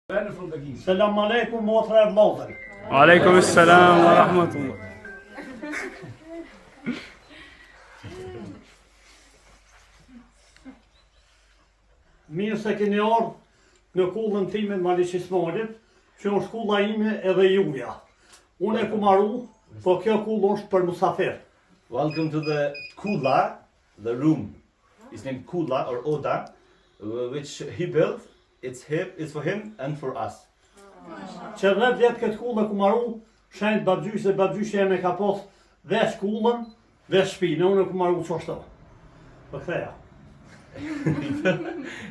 Selam aleikum motra e vllazër. Aleikum selam wa rahmatullah. Mirë se keni ardhur në kullën time të Maliqismarit, që është kulla ime edhe juja. Unë e ku marru, po kjo kullë është për musafir. Welcome to the Kula, the room. It's named Kula or Oda, which he built. It's for him and for us. Që 10 vjetë këtë kullë e ku marru, shenjt babgjysh dhe babgjysh e me ka pos vesh kullën, vesh shpinë, unë e ku marru që ashtë. Për këtheja.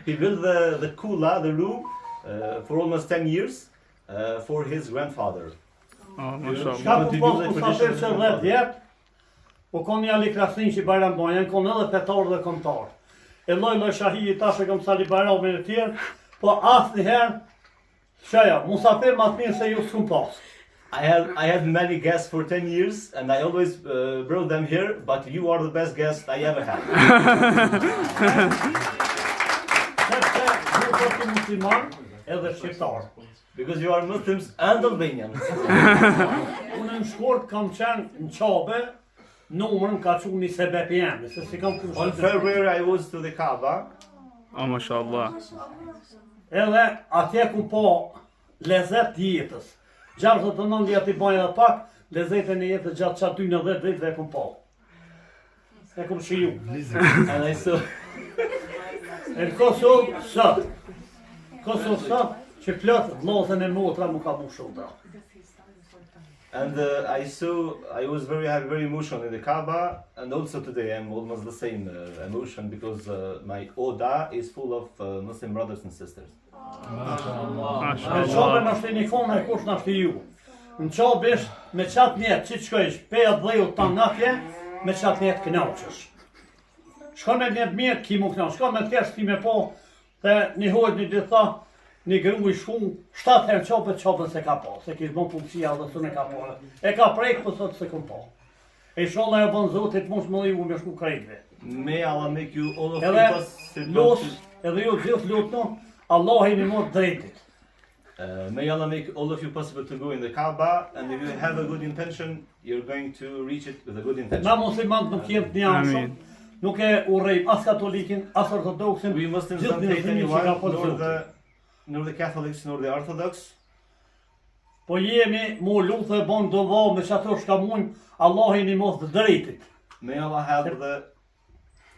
He built the Kula, the room, for almost 10 years for his grandfather. Shka ku pos musafir që 10 vjetë, po kon një alikrasnin që i Bajram Bajan, kon edhe petar dhe kontar. E loj shahiji tash e kom sali Bajram me në tjerë, po asë njëherë, shaja, musafir ma të mirë se ju s'kum pas. I had many guests for 10 years and I always brought them here, but you are the best guest I ever had. Sepse ju të musliman edhe shqiptar. Because you are Muslims and Albanians. Unë në shkort kam qenë në qabe, numërën ka që një sebepi jemi, se si kam On February I was to the Kaaba. Oh, mashallah. Edhe atje ku po lezet jetës. 69 vjet i bajnë edhe pak, lezetën e jetës gjatë qatë 12 vitëve e ku po. E ku shiju. And I saw E në Kosovë sot. Kosovë sot që plot vllazën e motra mu ka bu shumë. And I was very emotional in the Kaaba, and also today I'm almost the same emotion because my Oda is full of Muslim brothers and sisters. Në qabe në shtë një kona e kush në shtë ju. Në qabe ishtë me qatë njetë që të shkojsh, peja dhejut të natje, me qatë njetë knaqësh. Shko me njetë mirë, ki mu knaqësh, shko me të kesh ti me po, dhe një hojt një ditë tha, një gru i shku, 7 herë qapën se ka po, se kishë bon punësia dhe së në ka po. E ka prejkë për sot se këm po. E sholla e bon zotit, mos më ligu me shku krejtve. May Allah make you all of Edhe you los, edhe ju gjithë lutno, Allah i një mod drejtit. May Allah make all of you possible to go in the Kaaba, and if you have a good intention, you're going to reach it with a good intention. Na muslimant nuk jem të një anshëm, nuk e urrejm as katolikin, as ortodoksin, We Muslims don't hate anyone, nor the Catholics, nor the Orthodox. Po jemi mu lutë e bon dova me që ato shka mujnë, Allah i një mos të drejtit. May Allah have the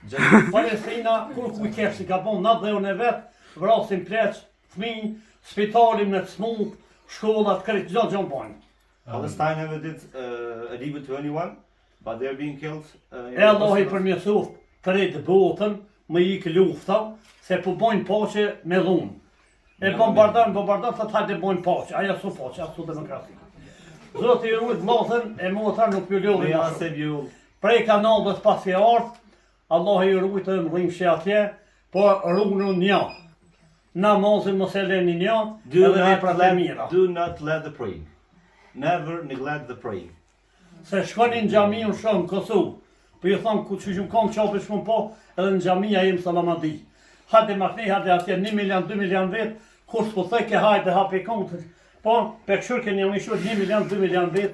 judgment. Palestina, kur ku i kesh si ka bon, na dhe unë e vetë, vrasin pleq, fëmijë, spitalim në të smut, shkollat, krejt, gjdo gjën bojnë. Palestine never did a evil to anyone, but they're being killed. E Allah i përmjësuf krejt botën, me ikë lufta, se po bojnë pache me dhunë. E bombardan, thot hajde bojnë pache, aja su pache, aja su demokrasi. Zoti i rujt vllazën e motra nuk pju lodhin May Allah ashtu. save you. Prej kanalës pas ke ardh, Allah i rujt e mëdhim që atje, po rrugën një. Namazin mos e leni një, edhe veprat e mira. Do not let the praying. Never neglect the praying. Se shkonin në xhami unë shumë në Kosovë, po ju thonë ku që kam qape shkon po, edhe në xhamia jem Salamadi. Hajde makni, hajde atje 1 milion, 2 milion vet, kur s'po thej ke hajde hapi kontë. Po, pe këshur keni unë ishur 1 milion, 2 milion vet,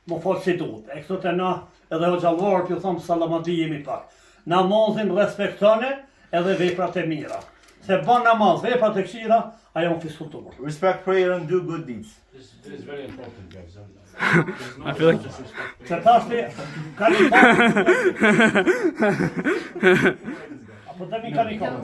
më falë si duhet. E këto të na, edhe o gjallvarët ju thonë Salamadi jemi pak. Namazin respektone edhe veprat e mira. Se ban namaz, veprat e këshira, ajo në fiskulturë. Respect prayer and do good deeds. This is very important, guys. I feel like Që tashti, ka një apo të një ka një kohë.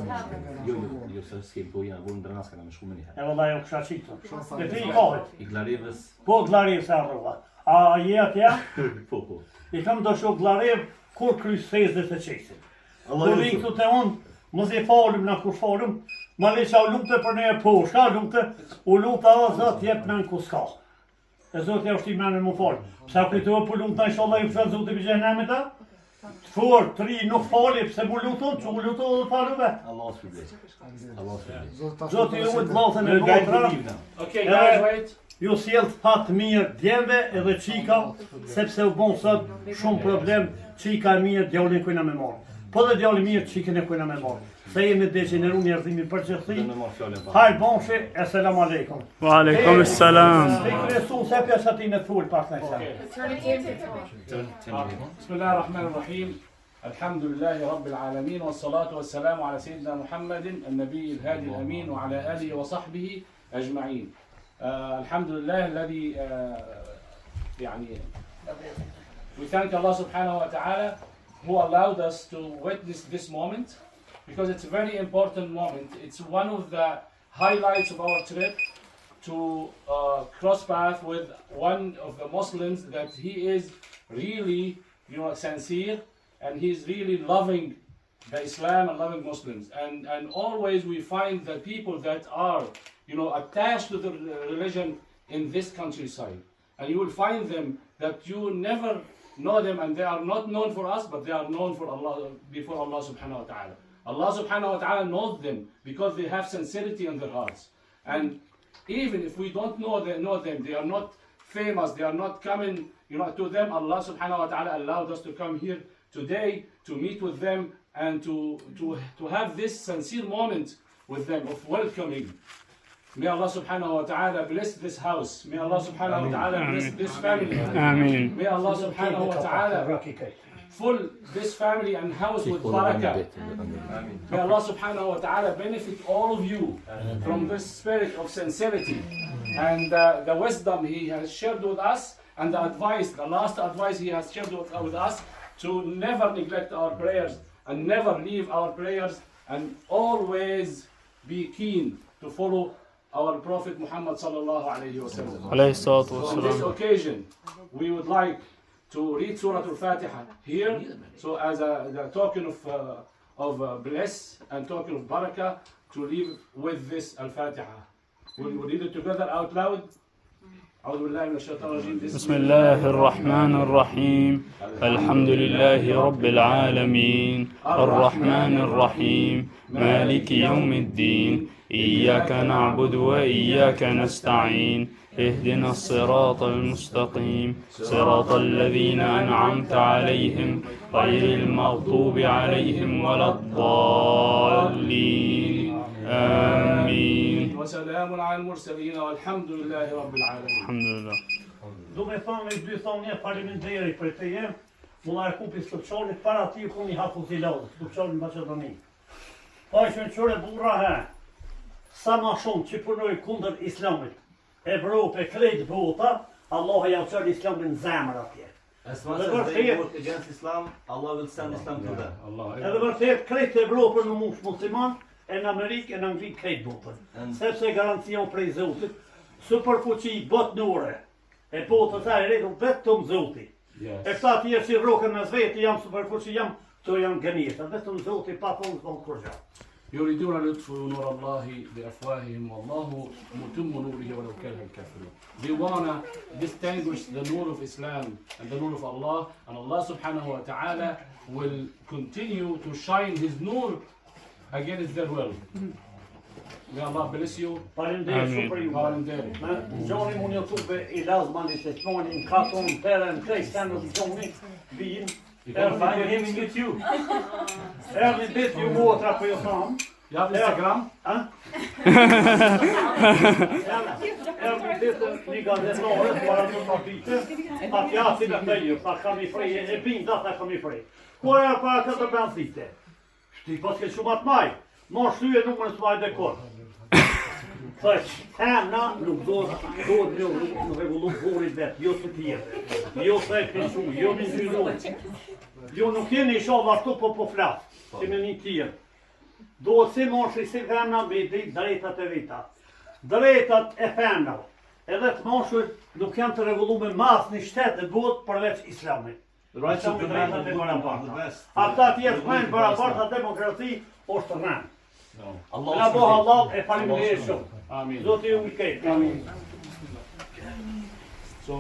Jo se s'kem po janë vurën dranaska në shumë një herë. E vëlla jo kësha qitë. Dhe ti i kohët. I Glarevës, Po Glariv se arrova. A je atja? po. I kam do shok Glariv kur krys fejzë të qesin. Allah Kur ju vinë këtu të unë, mos i falim na kur falim, ma le qa u lutë për ne po, shka lutë, u lutë a zot jep në në ku s'ka. E zot ja ushtim në më falë. Psa kujtove për lutë në inshallah i fshat zotë i bëgjehnemi ta? Fur, 3 nuk fali, pse mu luton, që mu luton dhe falu vetë. Allah s'përblet. Allah s'përblet. Zoti ju të vllazën e We're going to motra. leave now. Okay, guys, wait. Ju sjell fat mirë djemve edhe qika, sepse u bon sot shumë problem, qika e mirë djallin kujna me marë. Po dhe djallin mirë qikën e kujna me marë. Se jemi degeneru njerëzimi përgjithësi. Në më fjallin pa. Hajë bonshi, esselam aleikum. Wa alaikum assalam. Se i kresu se pjesë në thull pas në islam. بسم الله الرحمن الرحيم الحمد لله رب العالمين والصلاة والسلام على سيدنا محمد النبي الهادي الأمين وعلى آله وصحبه أجمعين. الحمد لله الذي يعني we thank Allah subhanahu wa ta'ala who allowed us to witness this moment because it's a very important moment. It's one of the highlights of our trip to cross path with one of the Muslims that he is really, sincere, and he's really loving the Islam and loving Muslims. And always we find that people that are, attached to the religion in this countryside, and you will find them that you never know them, and they are not known for us, but they are known for Allah before Allah subhanahu wa ta'ala. Allah subhanahu wa ta'ala knows them because they have sincerity in their hearts. And even if we don't know them, they are not famous, they are not coming, to them. Allah subhanahu wa ta'ala allowed us to come here today to meet with them and to have this sincere moment with them of welcoming. May Allah subhanahu wa ta'ala bless this house. May Allah subhanahu wa ta'ala bless this family. Ameen. May Allah subhanahu wa ta'ala fill this family and house with barakah. May Allah subhanahu wa ta'ala benefit all of you from this spirit of sincerity and the wisdom He has shared with us, and the last advice He has shared with us, to never neglect our prayers and never leave our prayers, and always be keen to follow our Prophet Muhammad sallallahu alayhi wa sallam. Alayhi salatu So on this wassalam. occasion, we would like to read Surah Al-Fatiha here, so as a token of bliss and token of barakah, to live with this Al-Fatiha. We'll read it together out loud. أعوذ بالله من الشيطان الرجيم. بسم الله الرحمن الرحيم الحمد لله رب العالمين الرحمن الرحيم مالك يوم الدين إياك نعبد وإياك نستعين اهدنا الصراط المستقيم صراط الذين أنعمت عليهم غير المغضوب عليهم ولا الضالين آمين. وسلام على المرسلين والحمد لله رب العالمين. الحمد لله. Do me thonë i dy thonë një faleminderit për të jem, mulla e kupi së qonit para ti ku një hafu ziladës, të qonin Macedoni. Pa i qënqore burra sa ma shumë që punoj kundër Islamit, Evrope, krejt bota, Allah e javë qërë Islamin zemër atje. As much as they work against Islam, Allah will send Islam to them. Edhe vërtet krejt Evropën në mush musliman, e në Amerikë, e në Angli krejt botën. Sepse garancion prej Zotit, superfuqi botnore, e botës e rritur vetëm Zoti. E këta tjerë si rrokën në zveti, jam superfuqi, këto janë gënjeta, vetëm Zoti pa thonë s'bën kurrë. يريدون أن يطفئوا نور الله بأفواههم والله متم نوره ولو كره الكافرون. They wanna distinguish the nur of Islam and the nur of Allah, and Allah subhanahu wa ta'ala will continue to shine His nur against their will. May Allah bless you. Faleminderit shumë për ju. Faleminderit. Gjoni mu një tube i lazmani se qmoni në katon, pere në krejt, se në gjoni, vijin. You can find him in YouTube. Erë një dit ju motra për ju thamë. You have Instagram? Erë një dit një gazetore, para në papite, atja si në të ju, ta kam i frej, e binda ta kam i frej. Kore erë para këtë benzite? Shti pas ke shumë atë maj, ma shtyje numër së maj dhe kore. Thëq, hemna nuk do një regullu vorit vetë, jo të tjerë, jo të e përshu, jo një gjyru. Jo nuk jeni i shodha ashtu po flasë, si me një tjerë. Do si moshri si femna me ditë drejtat e vita. Drejtat e femnave, edhe të moshur nuk janë të regullume mas një shtetë dhe botë përveç Islamit. The rights of the man Drejtat e are the barabarta. best. Ata tjerë të barabarta demokraci është rënë. No. Na boha Allah e faleminderit shumë. Amin. Zoti ju i ketë. Amin. So,